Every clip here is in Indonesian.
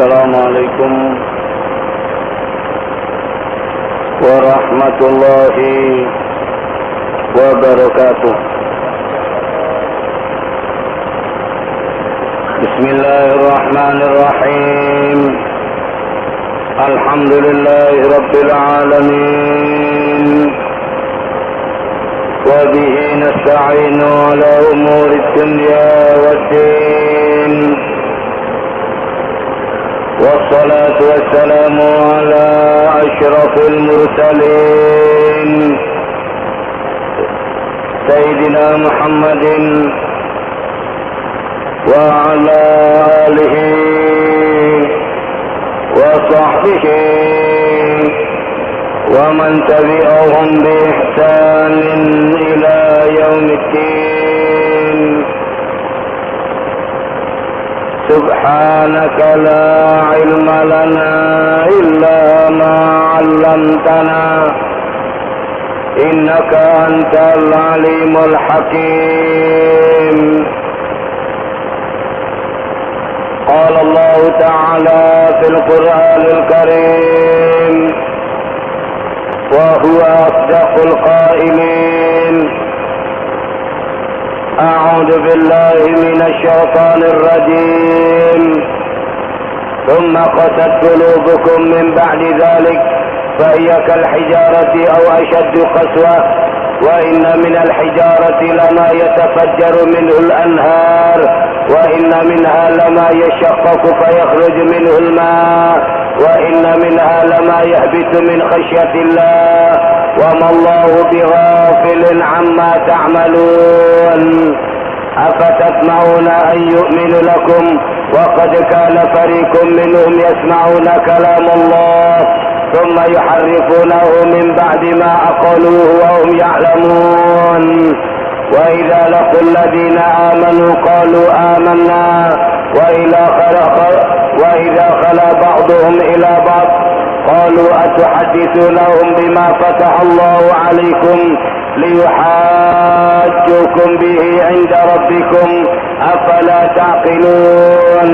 السلام عليكم ورحمة الله وبركاته. بسم الله الرحمن الرحيم. الحمد لله رب العالمين، وبه نستعين على أمور الدنيا والدين، والصلاة والسلام على أشرف المرسلين سيدنا محمد وعلى آله وصحبه ومن تبعهم بإحسان إلى يوم الدين. سبحانك لا علم لنا إلا ما علمتنا إنك أنت العليم الحكيم. قال الله تعالى في القرآن الكريم وهو أصدق القائلين: أعوذ بالله من الشيطان الرجيم. ثم قست قلوبكم من بعد ذلك فهي كالحجارة أو أشد قسوة وإن من الحجارة لما يتفجر منه الأنهار وإن منها لما يشقق فيخرج منه الماء وإن منها لما يهبط من خشية الله وما الله بغافل عما تعملون. أفتطمعون أن يؤمنوا لكم وقد كان فريق منهم يسمعون كلام الله ثم يحرفونه من بعد ما عقلوه وهم يعلمون. وإذا لقوا الذين آمنوا قالوا آمنا وإذا خلا بعضهم إلى بعض قالوا أتحدثونهم بما فتح الله عليكم ليحاجوكم به عند ربكم أفلا تعقلون.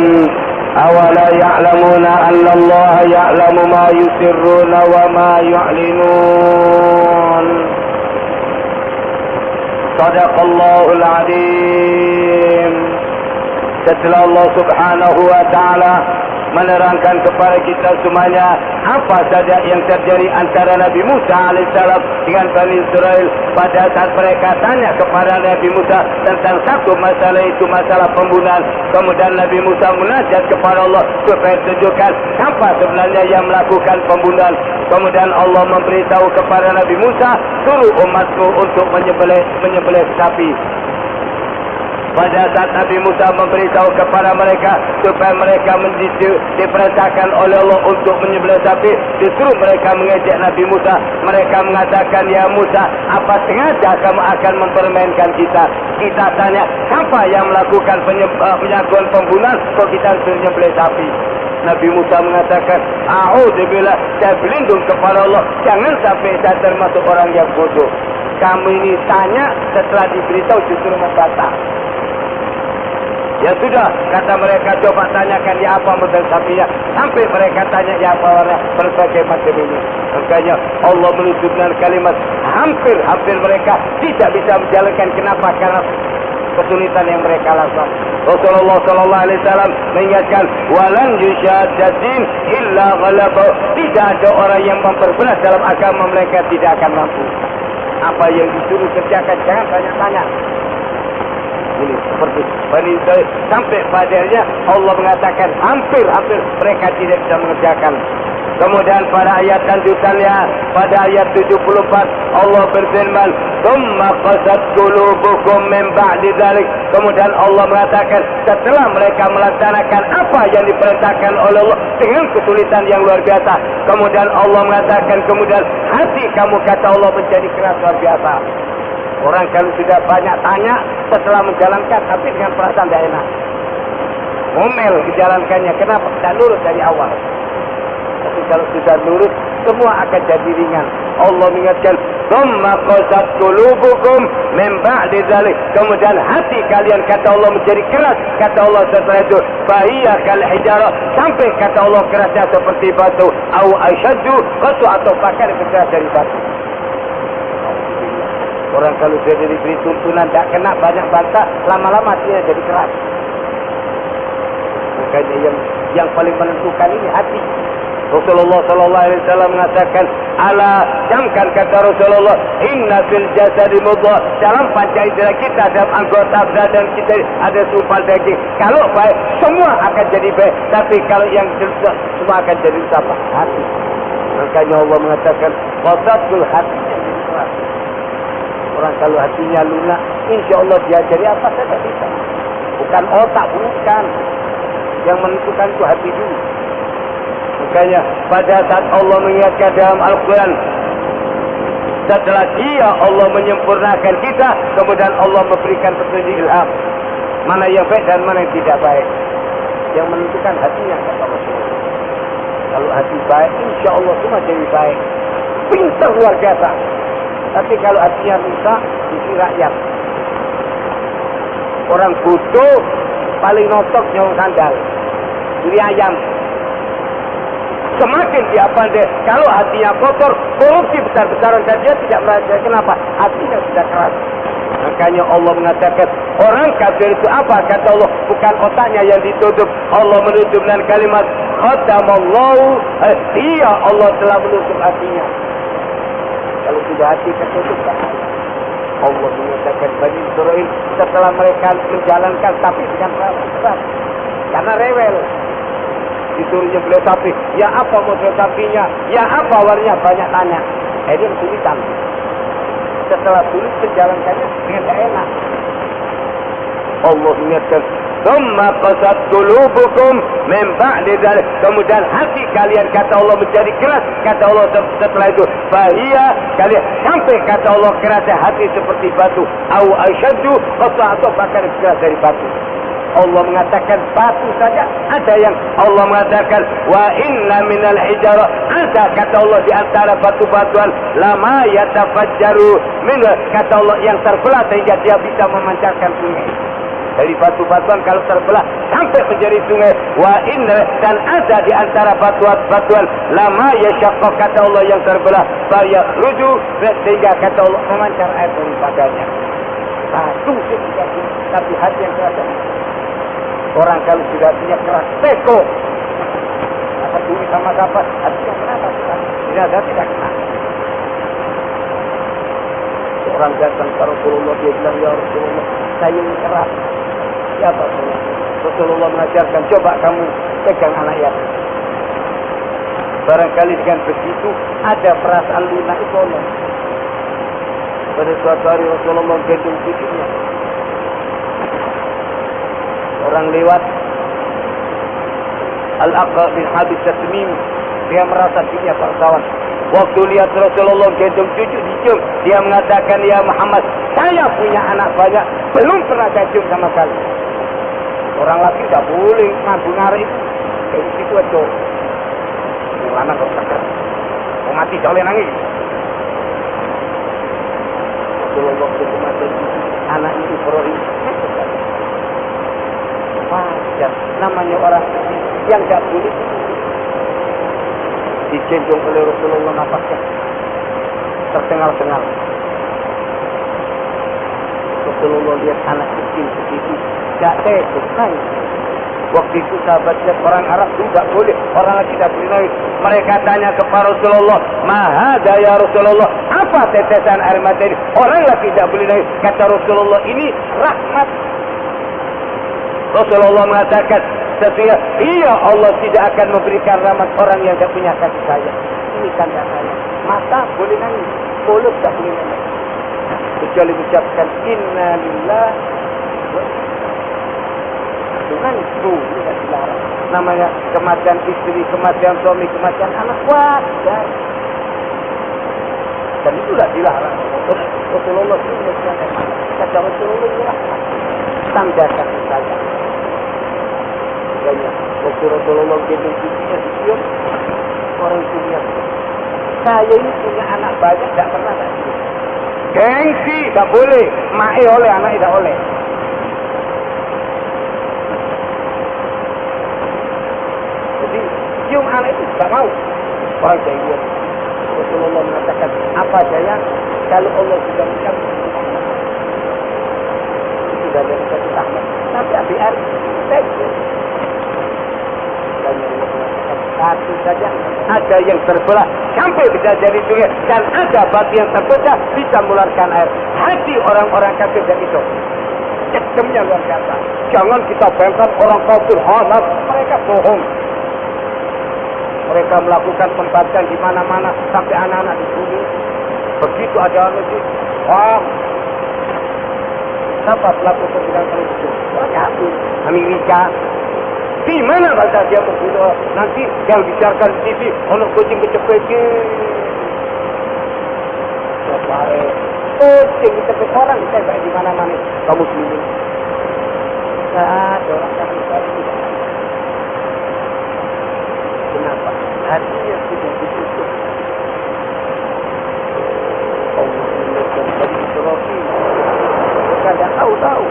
أولا يعلمون أن الله يعلم ما يسرون وما يعلنون. صدق الله العظيم. Setelah Allah Subhanahu wa taala menerangkan kepada kita semuanya apa saja yang terjadi antara Nabi Musa alaihissalam dengan Bani Israel pada saat mereka tanya kepada Nabi Musa tentang satu masalah, itu masalah pembunuhan. Kemudian Nabi Musa munajat kepada Allah supaya tunjukkan siapa sebenarnya yang melakukan pembunuhan. Kemudian Allah memberitahu kepada Nabi Musa, suruh umatku untuk menyembelih sapi. Pada saat Nabi Musa memberitahu kepada mereka supaya mereka diperintahkan oleh Allah untuk menyembelih sapi, justru mereka mengejek Nabi Musa. Mereka mengatakan, ya Musa, apa sengaja kamu akan mempermainkan kita? Kita tanya, siapa yang melakukan penyaguan pembunuhan kok kita suruh menyembelih sapi? Nabi Musa mengatakan, a'udzubillah, saya berlindung kepada Allah, jangan sampai saya termasuk orang yang bodoh. Kamu ini tanya setelah diberitahu justru membantah. Ya sudah, kata mereka, coba tanyakan ya apa model sapinya. Sampai mereka tanya ya apa warna, berbagai macam ini. Makanya Allah menunjukkan kalimat hampir mereka tidak bisa menjalankan. Kenapa? Karena kesulitan yang mereka lakukan. Rasulullah sallallahu alaihi wasallam mengingatkan, walan yusyaddatin illa ghalaba. Tidak ada orang yang memperberat dalam agama, mereka tidak akan mampu. Apa yang disuruh kerjakan, jangan tanya-tanya. Ini seperti Bani Israil sampai padanya Allah mengatakan hampir mereka tidak bisa mengerjakan. Kemudian pada ayat lanjutannya, pada ayat 74 Allah berfirman, "Tsumma qasat qulubukum min ba'di dzalik." Kemudian Allah mengatakan setelah mereka melaksanakan apa yang diperintahkan oleh Allah dengan kesulitan yang luar biasa, kemudian Allah mengatakan kemudian hati kamu, kata Allah, menjadi keras luar biasa. Orang kalau sudah banyak tanya setelah menjalankan tapi dengan perasaan tidak enak, ngomel dijalankannya. Kenapa? Tidak nurut dari awal. Tapi kalau sudah nurut, semua akan jadi ringan. Allah mengingatkan, thumma qasat qulubukum min ba'di dzalik. Kemudian hati kalian kata Allah menjadi keras, kata Allah setelah itu fahiya kal hijarah, sampai kata Allah kerasnya seperti batu, au asyaddu qaswa, atau bahkan lebih keras dari batu. Orang kalau sudah diberi tuntunan tak kena banyak bantah, lama-lama hatinya jadi keras. Makanya yang paling menentukan ini hati. Rasulullah sallallahu alaihi wasallam mengatakan, ala jamkan, kata Rasulullah, inna fil jasadi mudghah, dalam panca indera kita, dalam anggota badan kita ada segumpal daging. Kalau baik semua akan jadi baik, tapi kalau yang jelek semua akan jadi rusak. Hati. Makanya Allah mengatakan qasatul hati. Orang kalau hatinya lunak, insya Allah diajari apa saja bisa. Bukan otak, bukan. Yang menentukan itu hati dulu. Makanya pada saat Allah mengingatkan dalam Al-Quran, setelah dia Allah menyempurnakan kita, kemudian Allah memberikan petunjuk ilham, mana yang baik dan mana yang tidak baik. Yang menentukan hatinya, kata Rasulullah. Kalau hati baik, insya Allah semua jadi baik. Pintar luar biasa. Tapi kalau hatinya rusak, isi rakyat. Orang bodoh paling notok nyolong sandal, beli ayam. Semakin dia pandai, kalau hatinya kotor, korupsi besar-besaran, dan dia tidak merasa. Kenapa? Hatinya sudah keras. Makanya Allah mengatakan, orang kafir itu apa? Kata Allah, bukan otaknya yang ditutup. Allah menutup dengan kalimat khatamallahu, dia Allah telah menutup hatinya. Kalau sudah hati tertutup, Allah menyatakan Bani Israil setelah mereka menjalankan sapi dengan berat, karena rewel. Disuruhnya beliau sapi, ya apa model sapinya, ya apa warnanya, banyak tanya. Dia kesulitan. Setelah sulit menjalankannya dengan tak enak. Allah menyatakan, thumma qasat qulubukum min ba'di dzalik, kemudian hati kalian, kata Allah, menjadi keras, kata Allah setelah itu fahiya kalian, sampai kata Allah kerasnya hati seperti batu, au asyaddu qaswa, atau bahkan keras dari batu. Allah mengatakan batu saja, ada yang Allah mengatakan wa inna minal hijarah, ada kata Allah di antara batu-batuan lama yatafajjaru min, kata Allah yang terbelah sehingga dia bisa memancarkan sungai. Dari batu-batuan kalau terbelah sampai menjadi sungai. Wa inna, dan ada di antara batuan lama yashaqqaq, kata Allah yang terbelah fayakhruju, sehingga kata Allah memancar air daripadanya. Batu saja, tapi hati yang keras. Orang kalau sudah hatinya keras, teko. Apa peduli sama siapa? Hatinya kenapa? Tidak ada, tidak kena. Orang datang ke Rasulullah, dia bilang, ya Rasulullah, saya ini keras. Ya Rasulullah. Rasulullah mengajarkan, coba kamu pegang anak yatim. Barangkali dengan begitu ada perasaan lunak itu Allah. Pada suatu hari Rasulullah gendong cucunya. Orang lewat, Al-Aqra bin Habis Tasmim, dia merasa dirinya bangsawan. Waktu lihat Rasulullah gendong cucu dicium, dia mengatakan, ya Muhammad, saya punya anak banyak, belum pernah saya cium sama sekali. Orang laki tidak boleh ngambil ngarik. Kayak itu aja. Yang anak kok sakit. Mau mati jangan nangis. Rasulullah waktu kematian anak itu Ibrahim. Wajar, namanya orang yang tidak boleh digendong oleh Rasulullah, napasnya tercengal-cengal. Rasulullah lihat anak kecil begitu, tidak takut nangis. Waktu itu sahabatnya orang Arab itu tidak boleh, orang lagi tidak boleh nangis. Mereka tanya kepada Rasulullah, mahada ya Rasulullah, apa tetesan air mata ini? Orang lagi tidak boleh nangis. Kata Rasulullah, ini rahmat. Rasulullah mengatakan, sesungguhnya iya Allah tidak akan memberikan rahmat orang yang tidak punya kasih sayang. Ini tanda saya. Mata boleh nangis, mulut tak boleh nangis. Kecuali mengucapkan inna lillah wa inna itu tidak dilarang. Namanya kematian istri, kematian suami, kematian anak, wajar. Dan itulah dilarang. Rasulullah itu kata Rasulullah itu rahmat. Tanda kasih sayang. Waktu Rasulullah gendong cucunya dicium, orang itu lihat. Saya ini punya anak banyak, tidak pernah tak cium. Gengsi, tak boleh. Mae oleh, anak tidak oleh. Jadi cium anak itu tidak mau. Orang jahiliyah. Rasulullah mengatakan, apa daya kalau Allah sudah mencapai sudah ada satu rahmat. Tapi ABR, satu saja ada yang terbelah sampai bisa jadi sungai dan ada batu yang terpecah bisa mengeluarkan air. Hati orang-orang kafir dan itu kejamnya luar biasa. Jangan kita bayangkan orang kafir halal, mereka bohong. Mereka melakukan pembakaran di mana-mana sampai anak-anak dibunuh. Begitu ada masjid, siapa pelaku pembunuhan itu? Orang kafir, Amerika. Di mana bahasa dia berbunuh? Nanti yang bicarakan di TV, orang kucing kecepet. Kucing kecepet orang kita di mana-mana. Kamu muslimin. Ada orang kafir. Kenapa? Hatinya sudah ditutup. Allah tidak tahu.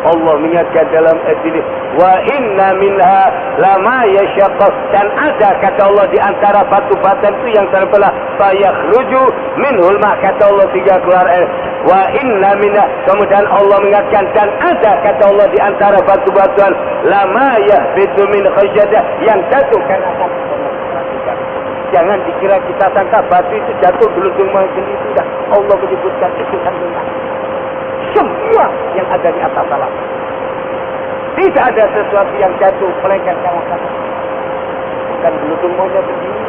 Allah mengingatkan dalam ayat ini, wa inna minha lama yashaqqaq, dan ada kata Allah di antara batu-batuan itu yang terbelah, fa yakhruju minhul ma, kata Allah tiga keluar air. Wa inna minha, kemudian Allah mengingatkan dan ada kata Allah di antara batu-batuan lama yahbitu min khasyadah, yang jatuh karena takut. Jangan dikira kita sangka batu itu jatuh gelundung macam itu dah. Allah menyebutkan itu kandungan. Semua yang ada di atas alam. Tidak ada sesuatu yang jatuh melainkan karena takut. Bukan gelundung maunya begini.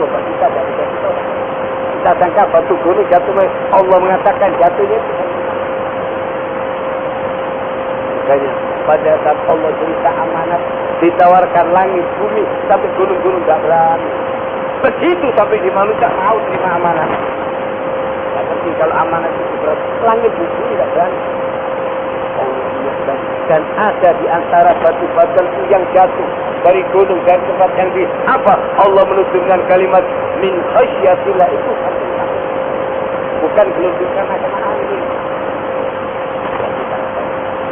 Coba kita dari jatuh. Kita sangka batu gunung jatuh. Allah mengatakan jatuhnya itu. Makanya pada saat Allah cerita amanat, ditawarkan langit, bumi, tapi gunung-gunung tak berani. Begitu sampai di manusia mau terima amanat. Tapi kalau amanat itu berat, langit bumi tak berani. Dan ada di antara batu-batu yang jatuh dari gunung, dari tempat yang di apa? Allah menutup dengan kalimat min khasyatillah, itu bukan gelundungkan akan angin.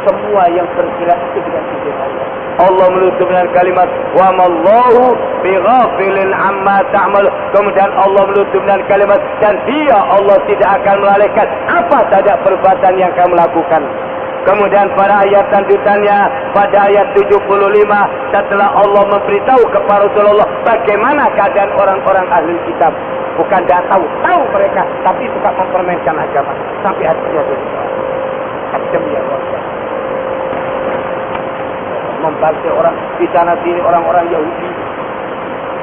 Semua yang bergerak itu dengan izin Allah. Allah menutup dengan kalimat wa mallahu bighafilin amma ta'mal. Kemudian Allah menutup dengan kalimat dan dia Allah tidak akan melalaikan apa saja perbuatan yang kamu lakukan. Kemudian pada ayat lanjutannya, pada ayat 75, setelah Allah memberitahu kepada Rasulullah bagaimana keadaan orang-orang ahli kitab. Bukan tidak tahu mereka, tapi suka mempermainkan agama sampai hatinya berubah. Kejamnya luar biasa. Membantu orang di sana sini, orang-orang Yahudi,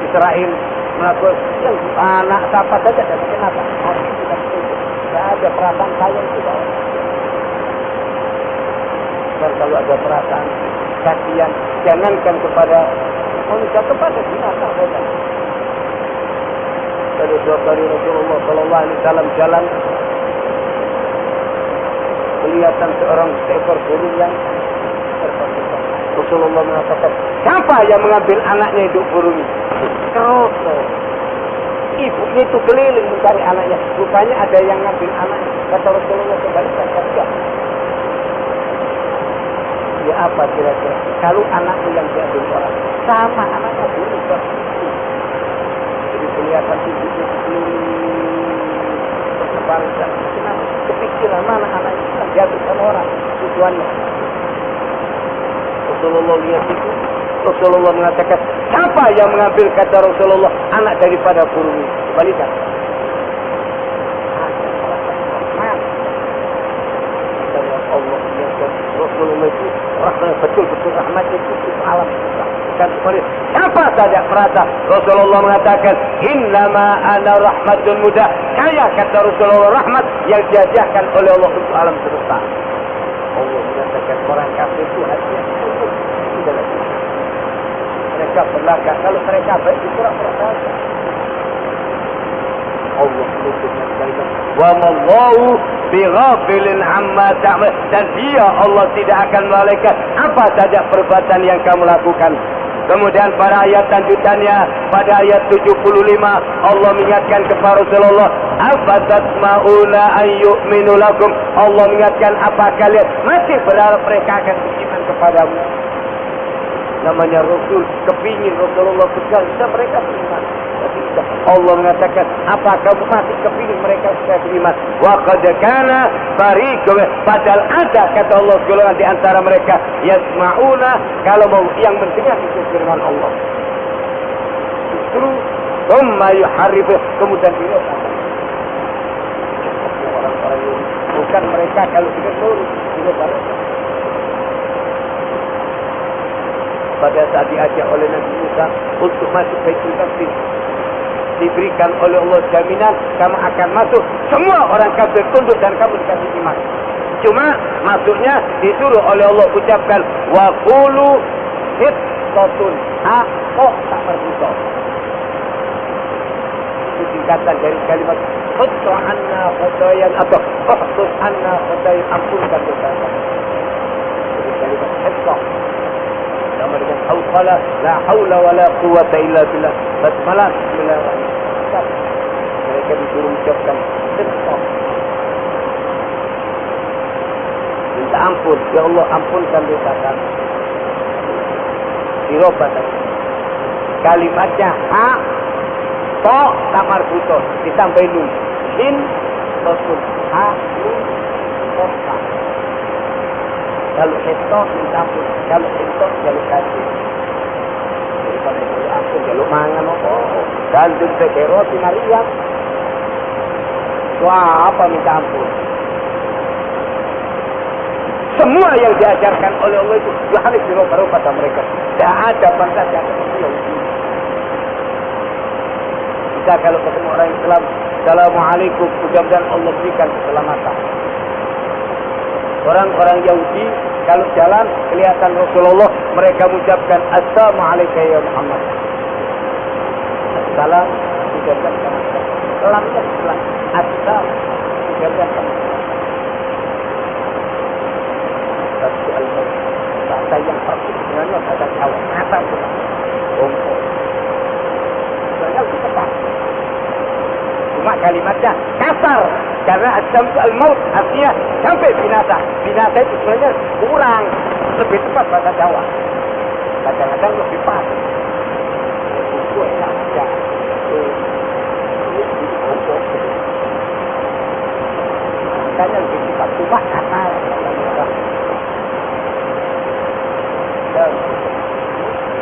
Israel melakukan yang anak siapa saja dan kenapa? Tidak ada perasaan sayang itu. Dan kalau ada perasaan kasihan, jangankan kepada manusia, kepada binatang saja. Dari dua kali Rasulullah Sallallahu Alaihi Wasallam jalan, kelihatan seorang seekor burung yang terpaksa. Rasulullah mengatakan, siapa yang mengambil anaknya itu burung itu? Terus ibunya itu keliling mencari anaknya. Rupanya ada yang ngambil anaknya. Kata Rasulullah, kembalikan saja. Ya apa kira-kira? Kalau anaknya yang diambil orang, sama anaknya burung seperti. Jadi kelihatan ibunya keliling tersebar. Kenapa? Kepikiran mana anaknya yang diambil sama orang tujuannya. Rasulullah lihat itu, Rasulullah mengatakan, siapa yang mengambil, kata Rasulullah, anak daripada burung ini? Balikan. Allah lihat Rasulullah itu rahmat, betul-betul rahmatnya itu alam kita. Siapa saja merasa Rasulullah mengatakan, innama ana rahmatun mudah. Saya, kata Rasulullah, rahmat yang diajarkan oleh Allah untuk alam semesta. Allah mengatakan orang kafir itu hatinya tutup. Mereka berlagak. Kalau mereka baik itu pura-pura saja. Allah menutup dengan kalimat wa mallahu bighafilin amma ta'mal, dan dia Allah tidak akan melalaikan apa saja perbuatan yang kamu lakukan. Kemudian pada ayat lanjutannya, pada ayat 75, Allah mengingatkan kepada Rasulullah, afatasma'una an yu'minu lakum. Allah mengingatkan, apa kalian masih berharap mereka akan beriman kepadamu? Namanya Rasul, kepingin Rasulullah pegang, bisa mereka beriman. Allah mengatakan, apa kamu masih kepingin mereka bisa beriman? Wa qad kana fariqun, padahal ada, kata Allah, golongan di antara mereka yasma'una, kalau mau yang mendengar itu firman Allah, justru thumma yuharrifu, kemudian dirubah. Orang-orang yang bukan mereka kalau dengar nurut dirubah. Pada saat diajak oleh Nabi Musa untuk masuk Baitul Maqdis, diberikan oleh Allah jaminan kamu akan masuk, semua orang kafir tunduk dan kamu dikasih iman. Cuma masuknya disuruh oleh Allah ucapkan wa qulu hiqqatun, tak berdosa. Itu singkatan dari kalimat khuttu anna khutayan, atau khuttu anna khutayan, ampunkan dosa kami. Jadi kalimat hiqqah sama dengan hawqala, la hawla wa la quwata illa billah, basmalah, bismillahirrahmanirrahim. Mereka disuruh mengucapkan hiqqah, minta ampun, ya Allah ampunkan dosa kami. Dirubah kalimatnya ha, to, tamar buto, ditambahin nun, in, tosun, ha, nun, tosa. Kalau itu minta ampun, kalau itu jaluk kasih. Daripada jaluk ampun, jaluk mangan, dan jumpe roti Maryam. Wah, apa minta ampun? Semua yang diajarkan oleh Allah itu harus dirubah pada mereka. Tidak ada bangsa yang seperti Yahudi. Kita kalau ketemu orang Islam, Assalamualaikum, mudah-mudahan Allah berikan keselamatan. Orang-orang Yahudi kalau jalan kelihatan Rasulullah, mereka mengucapkan Assalamualaikum ya Muhammad. Assalam, ucapkan selamnya setelah Assalam, ucapkan satu al-maut. Bahasa yang praktis sebenarnya bahasa Jawa, kata itu bongkok. Sebenarnya itu tepat, cuma kalimatnya kasar. Karena as-samsu al-maut artinya sampai binasa. Binasa itu sebenarnya kurang, lebih tepat bahasa Jawa. Kadang-kadang lebih pas. Itu enak saja. Ini bongkok. Makanya lebih tepat, cuma kasar. Dan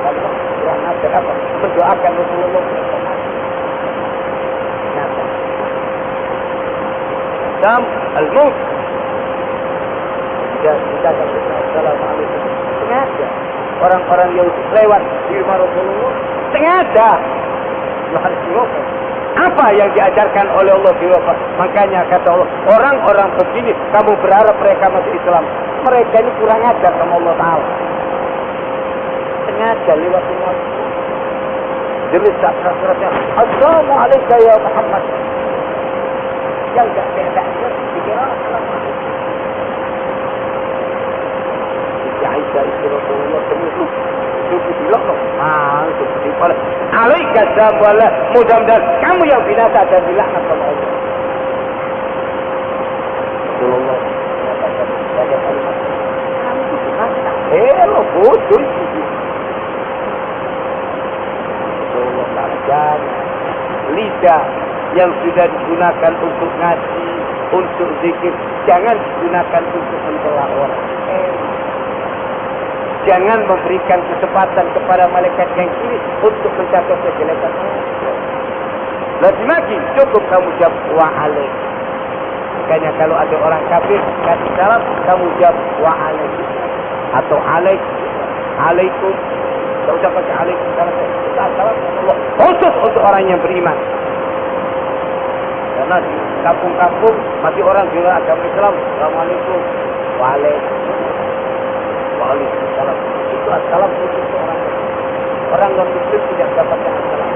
kalau kurang ajar apa? Mendoakan Rasulullah. Sam al-maut. Ya, kita akan Assalamualaikum. Sengaja orang-orang Yahudi lewat di rumah Rasulullah, sengaja harus dirubah. Apa yang diajarkan oleh Allah dirubah? Makanya kata Allah, orang-orang begini kamu berharap mereka masuk Islam, mereka ini kurang ajar sama Allah Ta'ala. Sengaja lewat rumah demi surat-suratnya Assalamualaikum ya Muhammad. Yang tidak dikira Aisyah istri Rasulullah itu bilang itu dipala alaika salam, mudah-mudahan kamu yang binasa dan dilaknat sama Allah. Rasulullah mengatakan pada kalimat kamu itu binasa, lo bodoh. Rasulullah katakan lidah yang sudah digunakan untuk ngaji, untuk zikir, jangan digunakan untuk mencela orang. Jangan memberikan kesempatan kepada malaikat yang kiri untuk mencatat kejelekan manusia. Lebih lagi cukup kamu jawab wa alaik. Makanya kalau ada orang kafir kasih salam, kamu jawab wa alaik atau alaik, alaikum. Tidak usah pakai alaikum salam. Salam Allah khusus untuk orang yang beriman. Karena di kampung-kampung masih orang di luar agama Islam. Assalamualaikum, waalaikumsalam. Itu assalam khusus orang non-muslim tidak dapatkan assalam.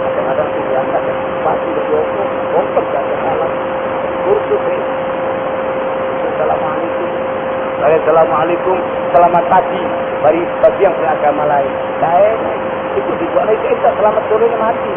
Kadang-kadang itu diangkat dan pasti berdoa, bongkar dan assalam. Khusus Assalamualaikum. Assalamualaikum, selamat pagi. bagi yang beragama lain. Itu dibuat oleh kita selamat turunnya mati.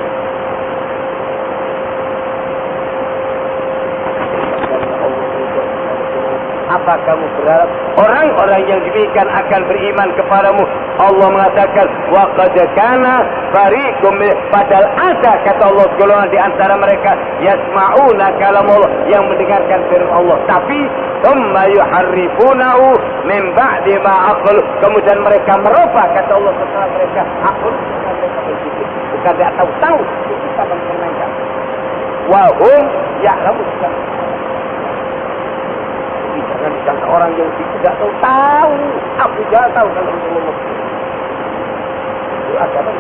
Apa kamu berharap orang-orang yang demikian akan beriman kepadamu? Allah mengatakan, wa qad kana fariqum padahal ada kata Allah golongan di antara mereka yasma'una kalam Allah yang mendengarkan firman Allah, tapi thumma yuharrifunahu min ba'di ma aqlu, kemudian mereka merubah kata Allah setelah mereka akal, mereka berpikir, bukan dia tahu itu sama mereka. Wa hum ya'lamun. Jangan disangka orang yang tidak tahu. Abu Jahal tahu kalau Rasulullah itu agama.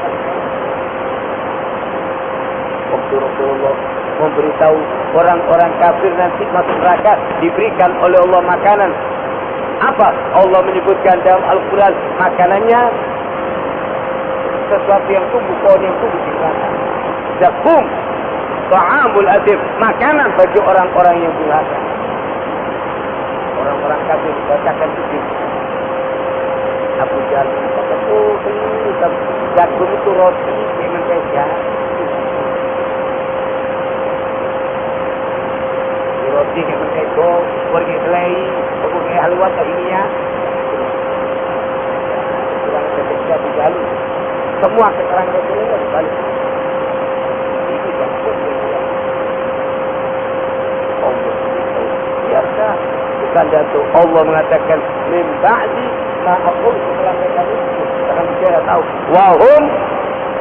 Waktu Rasulullah memberitahu orang-orang kafir nanti masuk neraka diberikan oleh Allah makanan. Apa? Allah menyebutkan dalam Al-Quran makanannya sesuatu yang tumbuh, pohon yang tumbuh di neraka. Zakum, ta'amul adim, makanan bagi orang-orang yang durhaka. Orang-orang kafir bacakan itu. Abu Jahal mengatakan, oh ini jagung itu roti yang mentega. Roti yang mentega, pergi selai, pergi halwa ke ini ya. Kurang ketika Abu Jahal, semua keterangan itu balik. Itu jagung yang Allah biasa. Bukan jatuh. Allah mengatakan min ba'di ma aqul, setelah mereka itu akan bicara tahu. Wa hum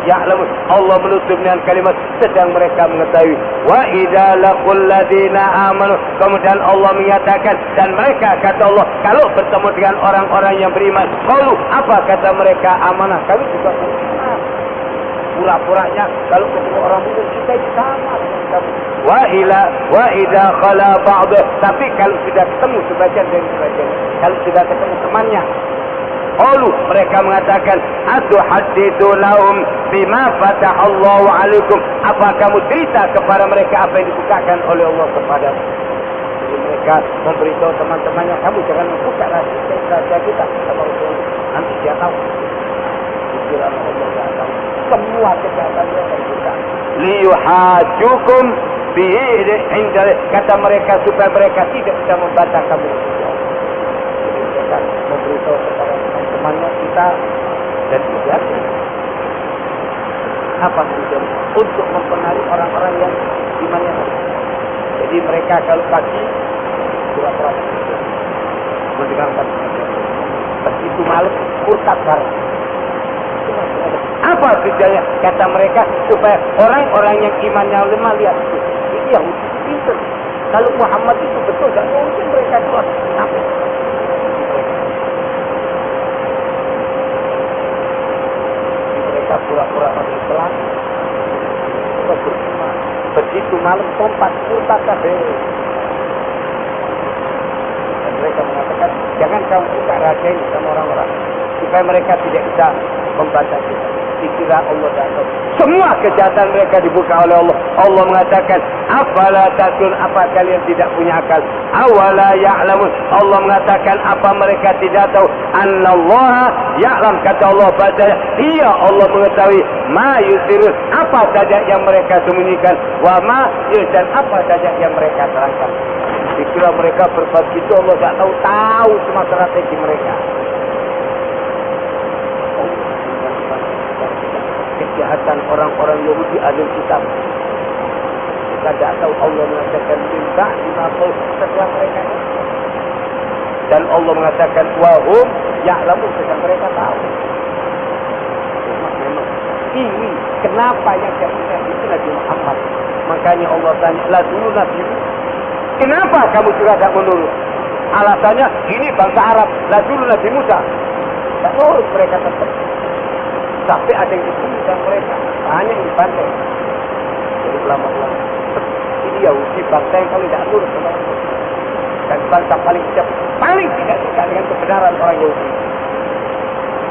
ya'lamun. Allah menutup dengan kalimat sedang mereka mengetahui. Wa idza laqul ladina amanu, kemudian Allah menyatakan dan mereka kata Allah kalau bertemu dengan orang-orang yang beriman, qalu, apa kata mereka? Amanah, kami juga beriman. Pura-puranya kalau ketemu orang muda kita itu sama dengan kamu. Wa idza khala ba'd, tapi kalau sudah ketemu sebagian dari sebagian, kalau sudah ketemu temannya, qalu, mereka mengatakan, atuhadditsunahum bima fatahallahu alaikum, apa kamu cerita kepada mereka apa yang dibukakan oleh Allah kepadamu? Jadi mereka memberitahu teman-temannya, kamu jangan membuka rahasia kita sama Allah, nanti dia tahu. Pikiran Allah tidak tahu semua kejahatan mereka kita. Liyuhajukum bihi inda, kata mereka supaya mereka tidak bisa membantah kamu. Jadi mereka memberitahu kepada teman-temannya kita dan tidak apa tujuan untuk mempengaruhi orang-orang yang imannya rendah. Jadi mereka kalau pagi pura-pura mendengarkan begitu malam murtad bareng. Apa tujuannya? Kata mereka supaya orang-orang yang imannya lemah lihat itu. Ini yang pintar. Kalau Muhammad itu betul, tak mungkin mereka keluar. Sampai mereka pura-pura masih pelan. Begitu malam tompat murtad kabeh. Dan mereka mengatakan, jangan kamu buka rahasia ini sama orang-orang supaya mereka tidak bisa membaca kita. Dikira Allah datang. Semua kejahatan mereka dibuka oleh Allah. Allah mengatakan, afala takun, apa kalian tidak punya akal? Awala ya'lamun, Allah mengatakan apa mereka tidak tahu? Annallaha ya'lam, kata Allah padanya, iya Allah mengetahui ma yusirun, apa saja yang mereka sembunyikan, wa ma yusirun, apa saja yang mereka terangkan. Dikira mereka berbuat itu Allah tak tahu semua strategi mereka. Kejahatan orang-orang Yahudi ahli kitab. Kita tidak tahu Allah mengatakan minta dimaksud setelah mereka. Dan Allah mengatakan wahum ya'lamun, sedang mereka tahu. Memang ini kenapa yang jadinya itu Nabi Muhammad. Makanya Allah tanya, lah dulu Nabi, kenapa kamu juga tidak menurut? Alasannya ini bangsa Arab, lah dulu Nabi Musa. Tak nurut mereka tetap. Sampai ada yang dibunuh mereka, hanya yang dibantai. Jadi ulama-ulama, ini Yahudi bangsa yang kalau tidak nurut kepada Allah. Dan bangsa paling tidak suka dengan kebenaran orang Yahudi.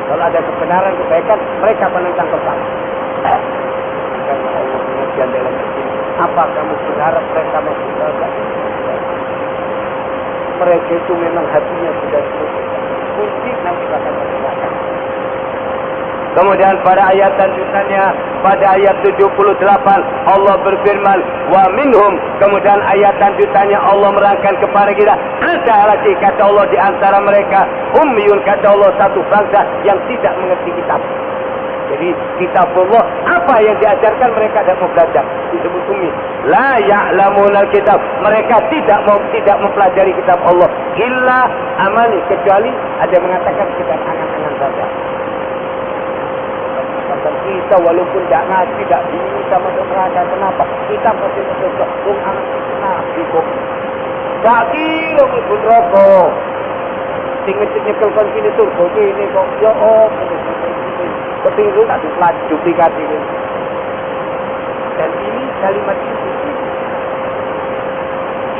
Kalau ada kebenaran, kebaikan, mereka menentang kebal. Karena Allah mengajian dalam ini, apa kamu berharap mereka masuk neraka? Mereka itu memang hatinya sudah selesai. Mungkin nanti akan masuk neraka. Kemudian pada ayat lanjutannya, pada ayat 78 Allah berfirman, wa minhum. Kemudian ayat lanjutannya Allah merangkan kepada kita, ada lagi kata Allah di antara mereka ummiyun, kata Allah, satu bangsa yang tidak mengerti kitab. Jadi kitabullah, apa yang diajarkan mereka tidak mau belajar, disebut ummi. La ya'lamunal kitab, mereka tidak mempelajari kitab Allah illa amani, kecuali ada yang mengatakan sekedar angan-angan saja. Kita walaupun tidak ngaji, tidak bisa masuk neraka, kenapa? Kita pasti masuk anak nabi kok. Tak kira pun rokok. Tinggal-tinggal kon sini surga ini kok. Ya om. Ketinggalan tak dipelajari duplikat ini. Dan ini kalimat ini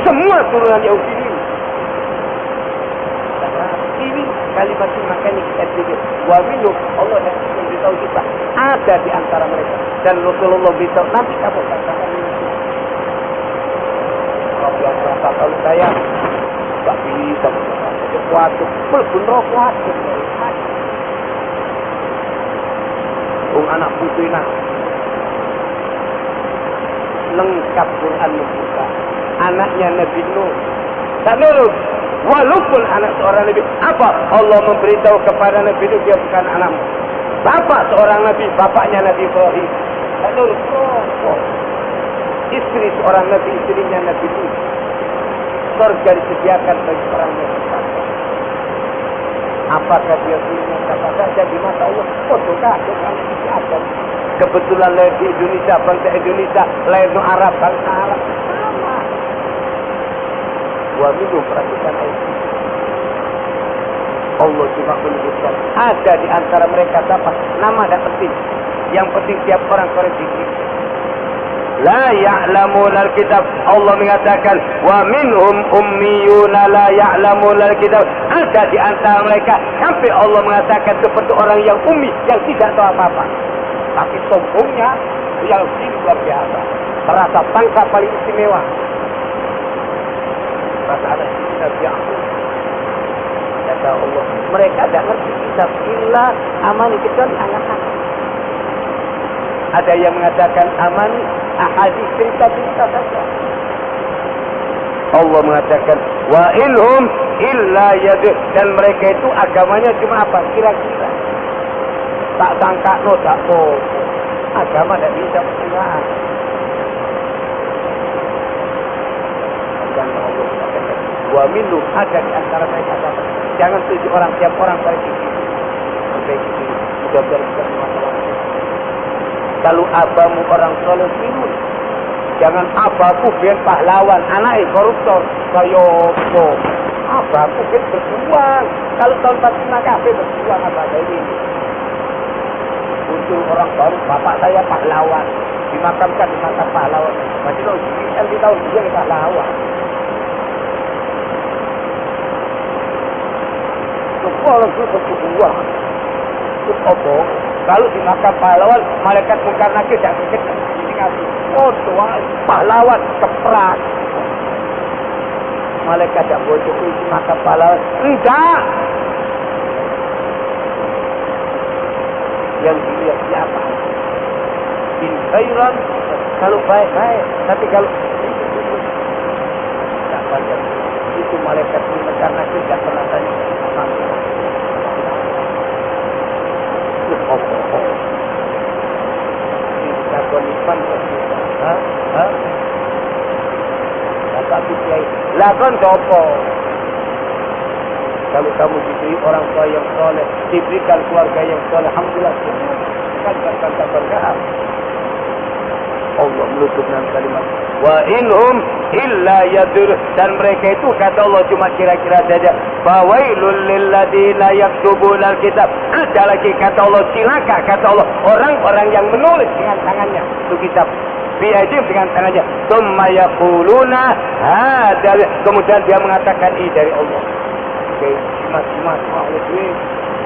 semua turunan Yahudi ini. Ini kalimat ini makanya kita pikir wa minhum, Allah dan beritahu kita ada di antara mereka, dan Rasulullah beritahu nanti kamu katakan ini. Kalau yang merasa kalau saya tak bisa sesuatu pun rokok anak putih nak lengkap Quran membuka anaknya Nabi Nuh tak nurut walaupun anak seorang Nabi. Apa Allah memberitahu kepada Nabi Nuh, dia bukan anakmu. Bapak seorang Nabi, bapaknya Nabi Ibrahim, tak nurut. Istri seorang Nabi, istrinya Nabi Nuh, surga disediakan bagi orang yang bertakwa. Apakah dia punya kata saja di mata Allah? Oh, sudah, ada. Kebetulan lahir di Indonesia, bangsa Indonesia, lahir di Arab, bangsa Arab. Sama. Wa minhum, perhatikan ayat ini. Allah cuma menyebutkan ada di antara mereka siapa? Nama tidak penting. Yang penting tiap orang koreksi. La ya'lamunal kitab. Allah mengatakan wa minhum ummiyuna la ya'lamunal kitab. Ada di antara mereka sampai Allah mengatakan seperti orang yang ummi, yang tidak tahu apa-apa. Tapi sombongnya yang luar biasa. Merasa bangsa paling istimewa. Merasa ada Nabi Ya'qub. Kata Allah, mereka tidak ngerti kitab illa amani, kecuali anak-anak. Ada yang mengatakan amani ahadits, cerita-cerita saja. Allah mengatakan wa inhum illa yadh, dan mereka itu agamanya cuma apa? Kira-kira. Tak sangka no tak oh. Agama tidak bisa berkiraan. Dan Allah mengatakan wa minhum, ada di antara mereka siapa? Jangan tujuh orang, tiap orang pada sisi. Sampai sisi mudah-mudahan bukan masalah. Kalau abamu orang soleh minum, jangan abaku biar pahlawan, anaknya koruptor, kayopo. Abaku biar berjuang. Kalau tahun 45 kafe berjuang apa ini? Muncul orang baru, bapak saya pahlawan, dimakamkan di makam pahlawan. Masih tahu di tahun dia pahlawan. Kalau itu berjuang, itu apa? Kalau di makam pahlawan, malaikat mungkar nakir tidak berkata. Ini kasih. Oh Tuhan, pahlawan kepras. Malaikat tidak boleh di makam pahlawan. Enggak. Yang dilihat siapa? In khairan, kalau baik-baik. Tapi kalau tidak baik, itu malaikat mungkar nakir tidak pernah tanya. Lakon dopo. Kalau kamu diberi orang tua yang soleh, diberikan keluarga yang soleh, alhamdulillah, kan berkah. Allah menutup dengan kalimat wa inhum illa yadur, dan mereka itu kata Allah cuma kira-kira saja. Fawailul lil ladina yaktubunal kitab. Ada lagi kata Allah, celaka kata Allah orang-orang yang menulis dengan tangannya itu kitab. Biajib dengan tangannya. Tsumma yaquluna hadzal, kemudian dia mengatakan ini dari Allah. Oke, mas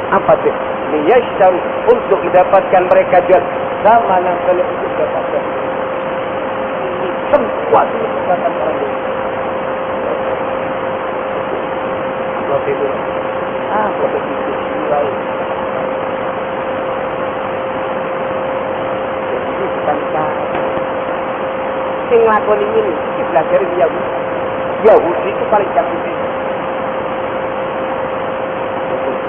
apa sih? Liyashtaru, untuk mendapatkan mereka jual sama yang kalian itu dapatkan. Semua itu kata orang itu. Allah itu. Apa begitu? sing nglakoni ini iki belajar Yahudi. Yahudi itu paling jago itu.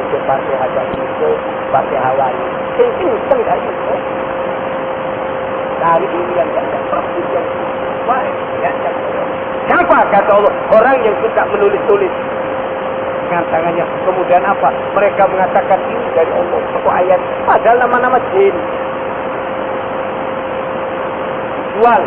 Itu pakai hajat itu, pakai Hawaii. Ini setengah itu. Dari ini yang tidak praktis yang baik. Siapa kata Allah? Orang yang suka menulis-tulis dengan tangannya. Kemudian apa? Mereka mengatakan ini dari Allah. Satu ayat. Padahal nama-nama jin. Jual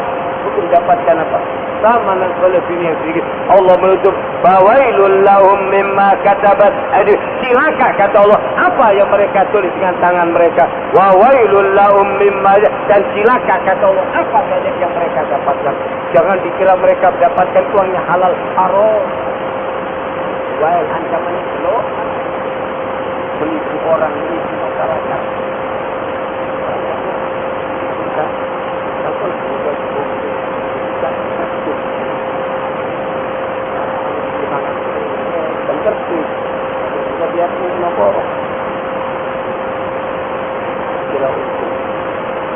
untuk mendapatkan apa? Sama dengan dunia sedikit. Allah menutup bawailul lahum mimma katabat. Aduh, silakan kata Allah apa yang mereka tulis dengan tangan mereka. Wawailul lahum mimma, dan silakan kata Allah apa saja yang mereka dapatkan. Jangan dikira mereka mendapatkan uangnya halal haram. Wail ancaman itu menipu orang, menipu masyarakat.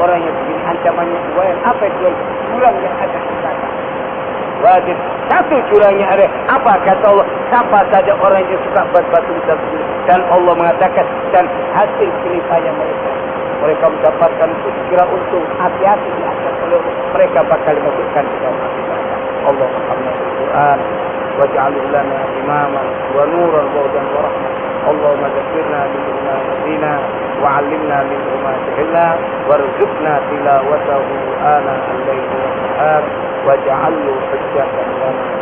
Orang yang begini ancamannya wail. Apa itu? Jurang yang ada di sana. Wajib. Satu jurangnya ada. Apa kata Allah? Siapa saja orang yang suka batu dan Allah mengatakan dan hasil jeripaya mereka mendapatkan kira untung. Hati-hati di atas oleh mereka bakal dimasukkan ke dalam hati mereka. Allah Muhammad Al-Quran waj'alhu lana imaman wa nuran wa hudan wa rahmah. Allahumma dzakirna bima nasina wa'allimna minhu ma jahilna warzuqna tilawatahu ana al-laili wan nahar waj'alhu hujjatan lana